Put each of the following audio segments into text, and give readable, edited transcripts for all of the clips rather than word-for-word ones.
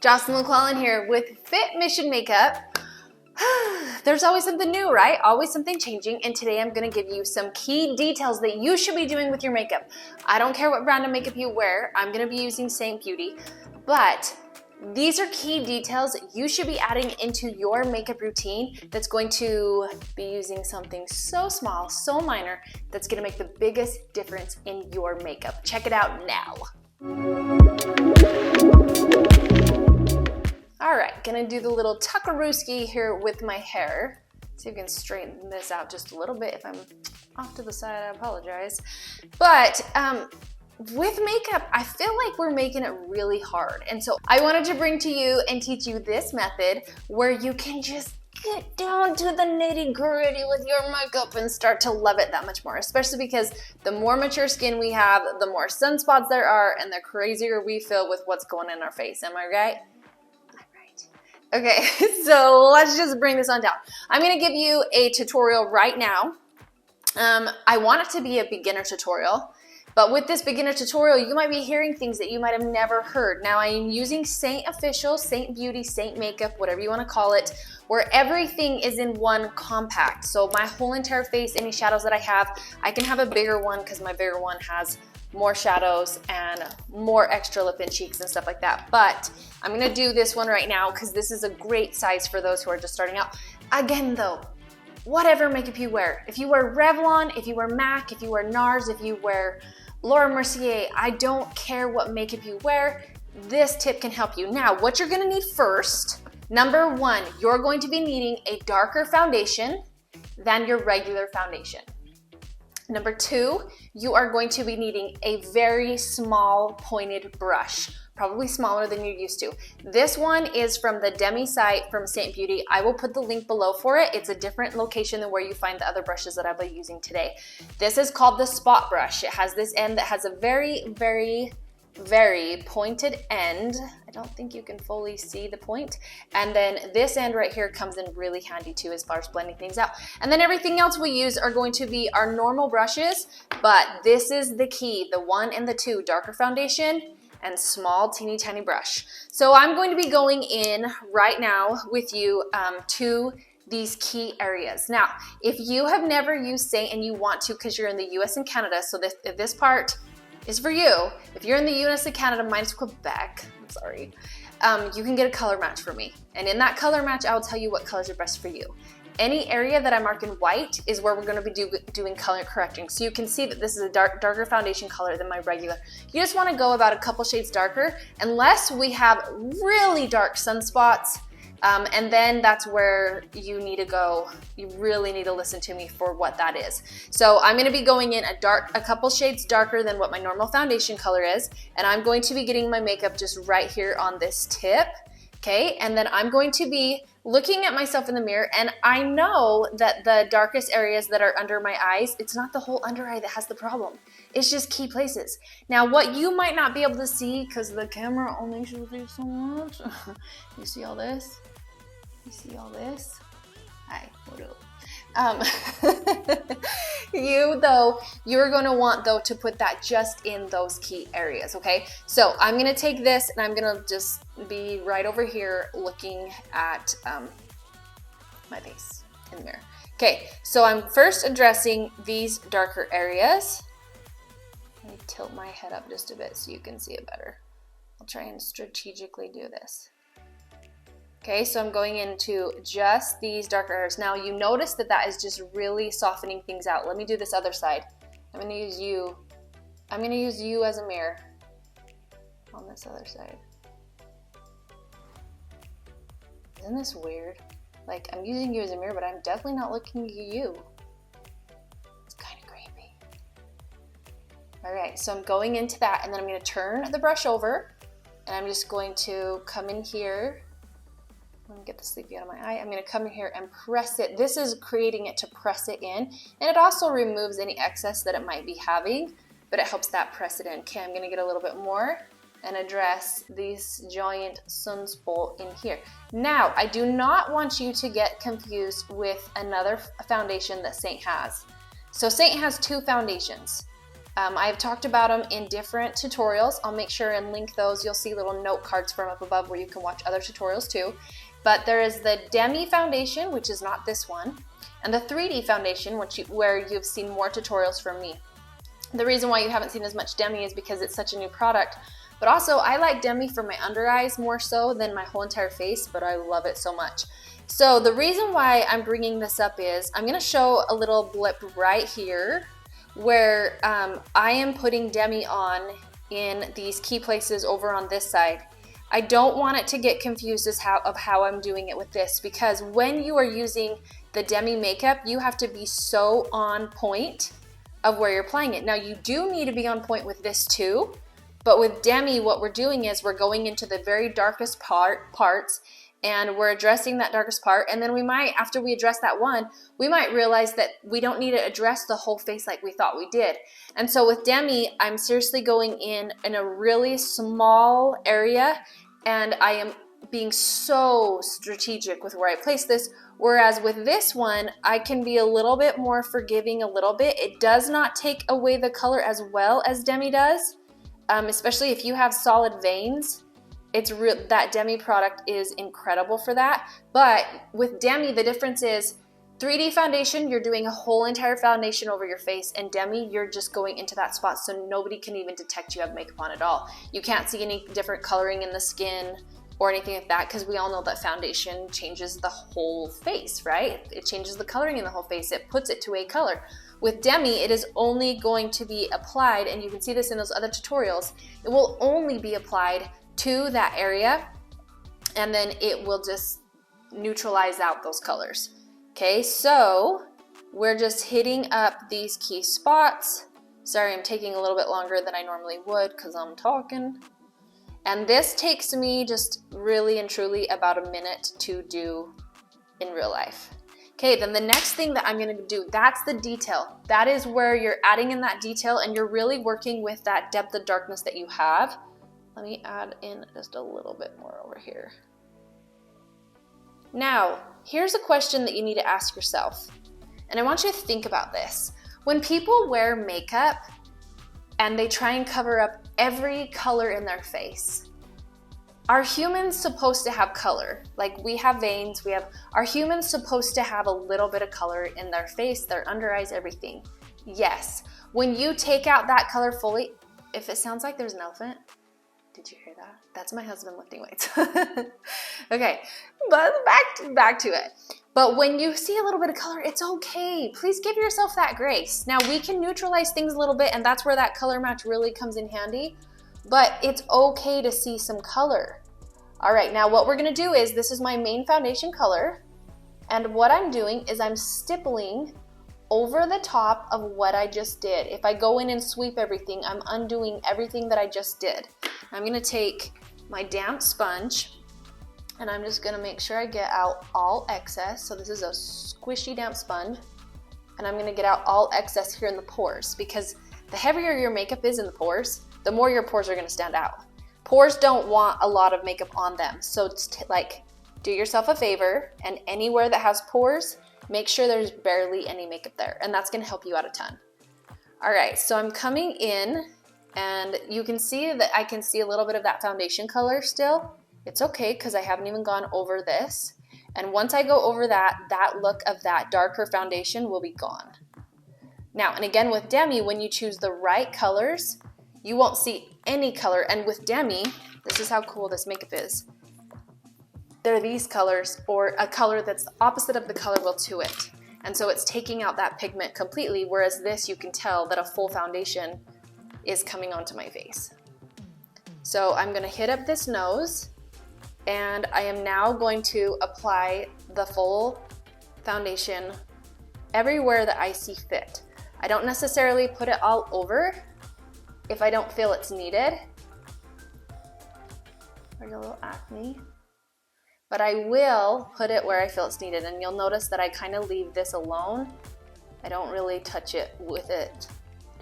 Jocelyn McClellan here with Fit Mission Makeup. There's always something new, right? Always something changing, and today I'm going to give you some key details that you should be doing with your makeup. I don't care what brand of makeup you wear. I'm going to be using Seint Beauty, but these are key details you should be adding into your makeup routine that's going to be using something so small, so minor, that's going to make the biggest difference in your makeup. Check it out now. All right, gonna do the little tuckarooski here with my hair. See if we can straighten this out just a little bit. If I'm off to the side, I apologize. But with makeup, I feel like we're making it really hard. And so I wanted to bring to you and teach you this method where you can just get down to the nitty-gritty with your makeup and start to love it that much more, especially because the more mature skin we have, the more sunspots there are, and the crazier we feel with what's going on in our face. Am I right? Okay, so let's just bring this on down. I'm gonna give you a tutorial right now. I want it to be a beginner tutorial, but with this beginner tutorial, you might be hearing things that you might have never heard. Now, I am using Seint Official, Seint Beauty, Seint Makeup, whatever you wanna call it, where everything is in one compact. So my whole entire face, any shadows that I can have a bigger one because my bigger one has more shadows and more extra lip and cheeks and stuff like that. But I'm gonna do this one right now because this is a great size for those who are just starting out. Again though, whatever makeup you wear, if you wear Revlon, if you wear MAC, if you wear NARS, if you wear Laura Mercier, I don't care what makeup you wear, this tip can help you. Now, what you're gonna need first, number one, you're going to be needing a darker foundation than your regular foundation. Number two, you are going to be needing a very small pointed brush, probably smaller than you're used to. This one is from the Demi site from Seint Beauty. I will put the link below for it. It's a different location than where you find the other brushes that I'll be using today. This is called the spot brush. It has this end that has a very, very, very pointed end. I don't think you can fully see the point. And then this end right here comes in really handy too as far as blending things out. And then everything else we use are going to be our normal brushes, but this is the key, the 1 and the 2, darker foundation and small teeny tiny brush. So I'm going to be going in right now with you to these key areas. Now, if you have never used Seint and you want to because you're in the US and Canada, so this part is for you. If you're in the US and Canada minus Quebec, I'm sorry, you can get a color match for me. And in that color match, I'll tell you what colors are best for you. Any area that I mark in white is where we're gonna be doing color correcting. So you can see that this is a darker foundation color than my regular. You just wanna go about a couple shades darker unless we have really dark sunspots. And then that's where you need to go. You really need to listen to me for what that is. So I'm gonna be going in a couple shades darker than what my normal foundation color is, and I'm going to be getting my makeup just right here on this tip, okay? And then I'm going to be looking at myself in the mirror, and I know that the darkest areas that are under my eyes, it's not the whole under eye that has the problem. It's just key places. Now, what you might not be able to see, because the camera only shows you so much, you see all this? You see all this? Hi, what up? You're gonna want though to put that just in those key areas, okay? So I'm gonna take this and I'm gonna just be right over here looking at my face in the mirror. Okay, so I'm first addressing these darker areas. Let me tilt my head up just a bit so you can see it better. I'll try and strategically do this. Okay, so I'm going into just these darker areas. Now you notice that that is just really softening things out. Let me do this other side. I'm gonna use you as a mirror on this other side. Isn't this weird? Like, I'm using you as a mirror, but I'm definitely not looking at you. It's kind of creepy. All right, so I'm going into that, and then I'm gonna turn the brush over, and I'm just going to come in here. Let me get the sleepy out of my eye. I'm gonna come in here and press it. This is creating it to press it in. And it also removes any excess that it might be having, but it helps that press it in. Okay, I'm gonna get a little bit more and address this giant sunspot in here. Now, I do not want you to get confused with another foundation that Seint has. So Seint has 2 foundations. I've talked about them in different tutorials. I'll make sure and link those. You'll see little note cards from up above where you can watch other tutorials too. But there is the Demi foundation, which is not this one, and the 3D foundation, where you've seen more tutorials from me. The reason why you haven't seen as much Demi is because it's such a new product. But also, I like Demi for my under eyes more so than my whole entire face, but I love it so much. So the reason why I'm bringing this up is I'm going to show a little blip right here where I am putting Demi on in these key places over on this side. I don't want it to get confused as how I'm doing it with this, because when you are using the Demi makeup, you have to be so on point of where you're applying it. Now you do need to be on point with this too, but with Demi, what we're doing is we're going into the very darkest parts, and we're addressing that darkest part, and then we might, after we address that one, we might realize that we don't need to address the whole face like we thought we did. And so with Demi, I'm seriously going in a really small area, and I am being so strategic with where I place this, whereas with this one, I can be a little bit more forgiving a little bit. It does not take away the color as well as Demi does, especially if you have solid veins. That Demi product is incredible for that. But with Demi, the difference is 3D foundation, you're doing a whole entire foundation over your face, and Demi, you're just going into that spot so nobody can even detect you have makeup on at all. You can't see any different coloring in the skin or anything like that, because we all know that foundation changes the whole face, right? It changes the coloring in the whole face. It puts it to a color. With Demi, it is only going to be applied, and you can see this in those other tutorials, it will only be applied to that area, and then it will just neutralize out those colors. Okay, so we're just hitting up these key spots. Sorry, I'm taking a little bit longer than I normally would because I'm talking. And this takes me just really and truly about a minute to do in real life. Okay, then the next thing that I'm gonna do, that's the detail. That is where you're adding in that detail, and you're really working with that depth of darkness that you have. Let me add in just a little bit more over here. Now, here's a question that you need to ask yourself, and I want you to think about this. When people wear makeup and they try and cover up every color in their face, are humans supposed to have color? Like, we have veins, are humans supposed to have a little bit of color in their face, their under eyes, everything? Yes. When you take out that color fully, if it sounds like there's an elephant, did you hear that? That's my husband lifting weights. Okay, but back to it. But when you see a little bit of color, it's okay. Please give yourself that grace. Now, we can neutralize things a little bit, and that's where that color match really comes in handy, but it's okay to see some color. All right, now what we're gonna do is, this is my main foundation color, and what I'm doing is I'm stippling over the top of what I just did. If I go in and sweep everything, I'm undoing everything that I just did. I'm gonna take my damp sponge, and I'm just gonna make sure I get out all excess. So this is a squishy damp sponge, and I'm gonna get out all excess here in the pores, because the heavier your makeup is in the pores, the more your pores are gonna stand out. Pores don't want a lot of makeup on them, so it's do yourself a favor, and anywhere that has pores, make sure there's barely any makeup there, and that's gonna help you out a ton. All right, so I'm coming in, and you can see that I can see a little bit of that foundation color still. It's okay, because I haven't even gone over this. And once I go over that, that look of that darker foundation will be gone. Now, and again with Demi, when you choose the right colors, you won't see any color. And with Demi, this is how cool this makeup is. They're these colors, or a color that's the opposite of the color wheel to it. And so it's taking out that pigment completely, whereas this, you can tell that a full foundation is coming onto my face. So I'm gonna hit up this nose, and I am now going to apply the full foundation everywhere that I see fit. I don't necessarily put it all over if I don't feel it's needed. There's a little acne. But I will put it where I feel it's needed, and you'll notice that I kind of leave this alone. I don't really touch it with it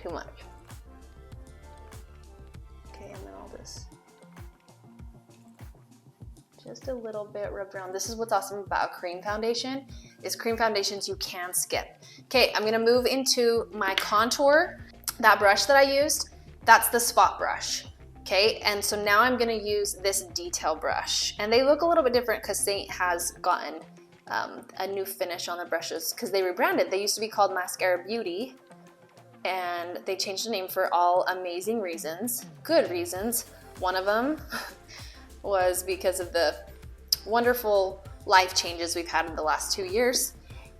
too much. Okay, and then I'll just a little bit rubbed around. This is what's awesome about cream foundation, is cream foundations you can skip. Okay, I'm gonna move into my contour. that brush that I used, that's the spot brush. Okay, and so now I'm gonna use this detail brush. And they look a little bit different because Seint has gotten a new finish on the brushes because they rebranded. They used to be called Mascara Beauty, and they changed the name for all amazing reasons, good reasons. One of them was because of the wonderful life changes we've had in the last 2 years.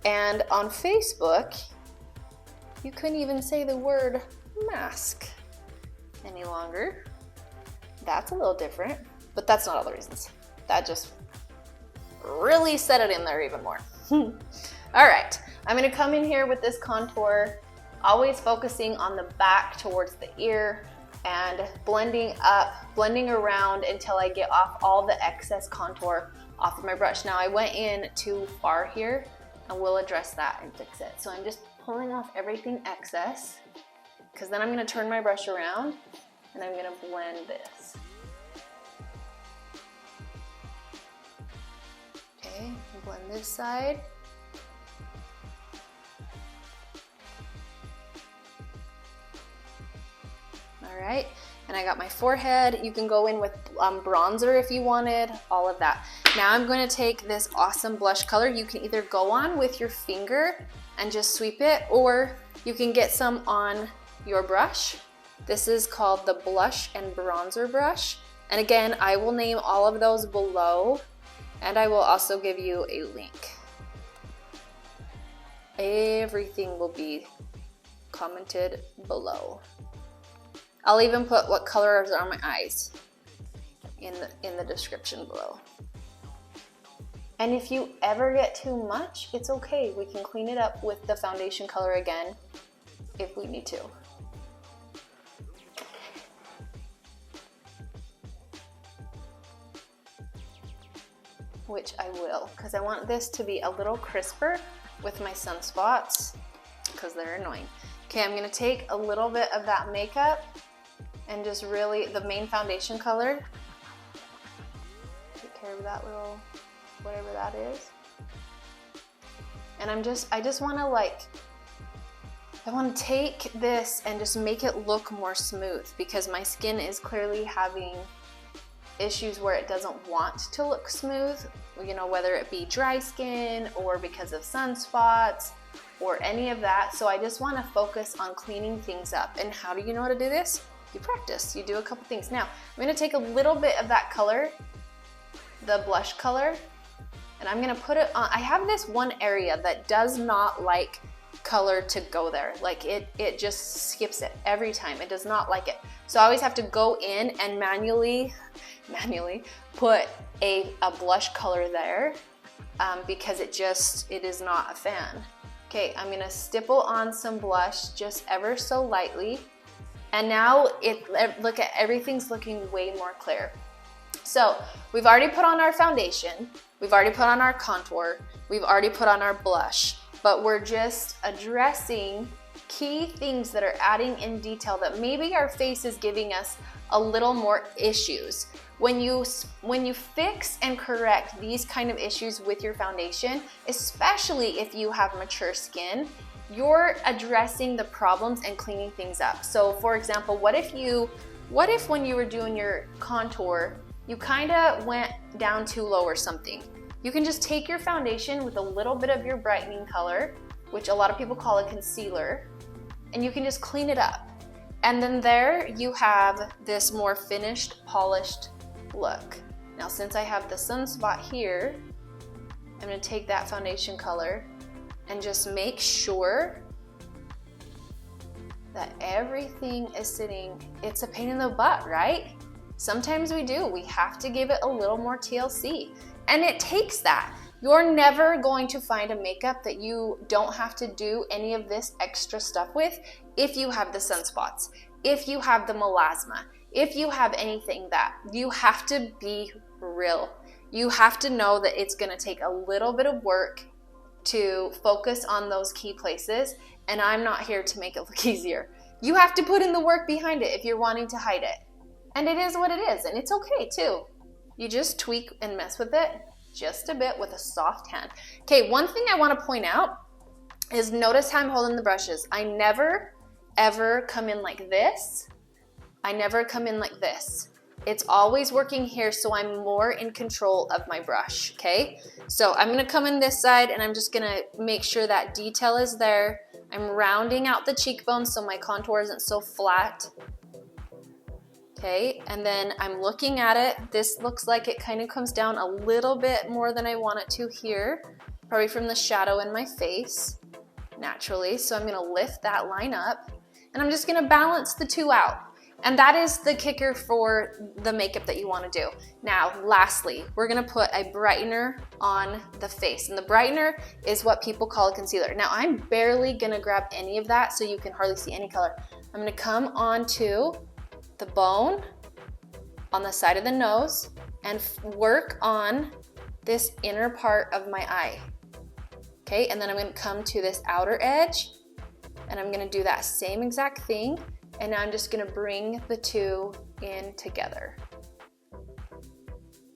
And on Facebook, you couldn't even say the word mask any longer. That's a little different, but that's not all the reasons. That just really set it in there even more. All right, I'm gonna come in here with this contour, always focusing on the back towards the ear and blending up, blending around until I get off all the excess contour off of my brush. Now I went in too far here, and we'll address that and fix it. So I'm just pulling off everything excess, because then I'm gonna turn my brush around and I'm gonna blend this. Okay, blend this side. All right, and I got my forehead. You can go in with bronzer if you wanted, all of that. Now I'm going to take this awesome blush color. You can either go on with your finger and just sweep it, or you can get some on your brush. This is called the Blush and Bronzer Brush. And again, I will name all of those below, and I will also give you a link. Everything will be commented below. I'll even put what colors are on my eyes in the description below. And if you ever get too much, it's okay. We can clean it up with the foundation color again if we need to. Which I will, because I want this to be a little crisper with my sunspots, because they're annoying. Okay, I'm gonna take a little bit of that makeup and just really, the main foundation color, take care of that little, whatever that is. And I just wanna I wanna take this and just make it look more smooth, because my skin is clearly having issues where it doesn't want to look smooth, you know, whether it be dry skin or because of sunspots or any of that. So I just want to focus on cleaning things up. And how do you know how to do this? You practice, you do a couple things. Now, I'm going to take a little bit of that color, the blush color, and I'm going to put it on. I have this one area that does not like color to go there. Like it just skips it every time. It does not like it. So I always have to go in and manually put a blush color there because it is not a fan. Okay, I'm gonna stipple on some blush just ever so lightly. And now look at everything's looking way more clear. So we've already put on our foundation, we've already put on our contour, we've already put on our blush, but we're just addressing key things that are adding in detail that maybe our face is giving us a little more issues. When you fix and correct these kind of issues with your foundation, especially if you have mature skin, you're addressing the problems and cleaning things up. So for example, what if when you were doing your contour, you kind of went down too low or something? You can just take your foundation with a little bit of your brightening color, which a lot of people call a concealer, and you can just clean it up. And then there you have this more finished, polished look. Now, since I have the sunspot here, I'm gonna take that foundation color and just make sure that everything is sitting. It's a pain in the butt, right? Sometimes we do. We have to give it a little more TLC. And it takes that. You're never going to find a makeup that you don't have to do any of this extra stuff with if you have the sunspots, if you have the melasma, if you have anything that. You have to be real. You have to know that it's gonna take a little bit of work to focus on those key places, and I'm not here to make it look easier. You have to put in the work behind it if you're wanting to hide it. And it is what it is, and it's okay too. You just tweak and mess with it just a bit with a soft hand. Okay, one thing I want to point out is notice how I'm holding the brushes. I never ever come in like this. I never come in like this. It's always working here, so I'm more in control of my brush, okay? So I'm gonna come in this side and I'm just gonna make sure that detail is there. I'm rounding out the cheekbones so my contour isn't so flat. Okay, and then I'm looking at it. This looks like it kind of comes down a little bit more than I want it to here, probably from the shadow in my face, naturally. So I'm gonna lift that line up, and I'm just gonna balance the two out. And that is the kicker for the makeup that you wanna do. Now, lastly, we're gonna put a brightener on the face. And the brightener is what people call a concealer. Now, I'm barely gonna grab any of that so you can hardly see any color. I'm gonna come onto the bone on the side of the nose and work on this inner part of my eye. Okay, and then I'm gonna come to this outer edge and I'm gonna do that same exact thing. And now I'm just gonna bring the two in together.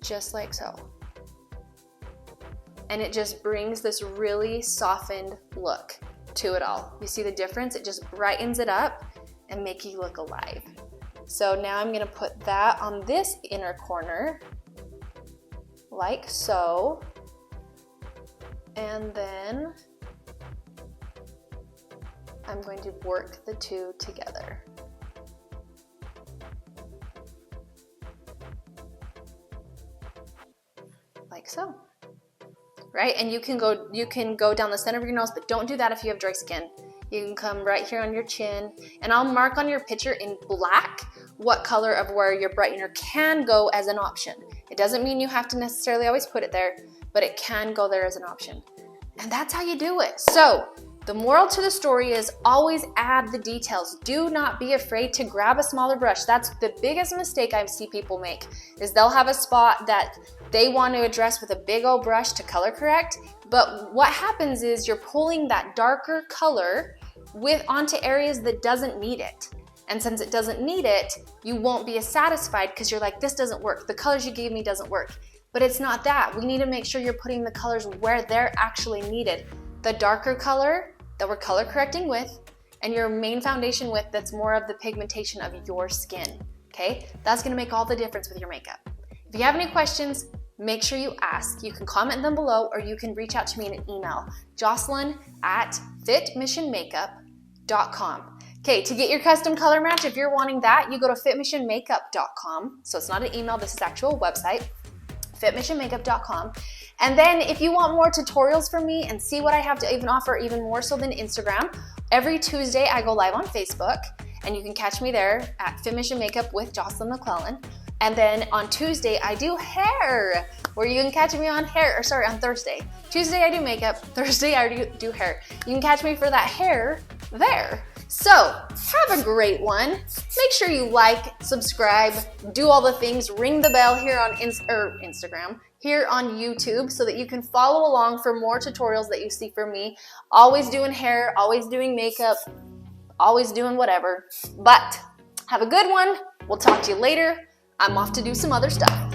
Just like so. And it just brings this really softened look to it all. You see the difference? It just brightens it up and make you look alive. So now I'm gonna put that on this inner corner, like so. And then I'm going to work the two together. Like so. Right? And you can go down the center of your nose, but don't do that if you have dry skin. You can come right here on your chin, and I'll mark on your picture in black what color of where your brightener can go as an option. It doesn't mean you have to necessarily always put it there, but it can go there as an option. And that's how you do it. So the moral to the story is always add the details. Do not be afraid to grab a smaller brush. That's the biggest mistake I see people make, is they'll have a spot that they want to address with a big old brush to color correct, but what happens is you're pulling that darker color onto areas that doesn't need it. And since it doesn't need it, you won't be as satisfied because you're like, this doesn't work. The colors you gave me doesn't work. But it's not that. We need to make sure you're putting the colors where they're actually needed. The darker color that we're color correcting with, and your main foundation with that's more of the pigmentation of your skin, okay? That's gonna make all the difference with your makeup. If you have any questions, make sure you ask. You can comment them below, or you can reach out to me in an email, jocelyn@fitmissionmakeup.com. Okay, to get your custom color match, if you're wanting that, you go to fitmissionmakeup.com. So it's not an email, this is actual website, fitmissionmakeup.com. And then if you want more tutorials from me and see what I have to even offer, even more so than Instagram, every Tuesday I go live on Facebook, and you can catch me there at Fit Mission Makeup with Jocelyn McClellan. And then on Tuesday I do hair, where you can catch me on on Thursday. Tuesday I do makeup, Thursday I do hair. You can catch me for that hair there. So have a great one. Make sure you like, subscribe, do all the things, ring the bell here on Instagram, here on YouTube, so that you can follow along for more tutorials that you see from me. Always doing hair, always doing makeup, always doing whatever. But have a good one. We'll talk to you later. I'm off to do some other stuff.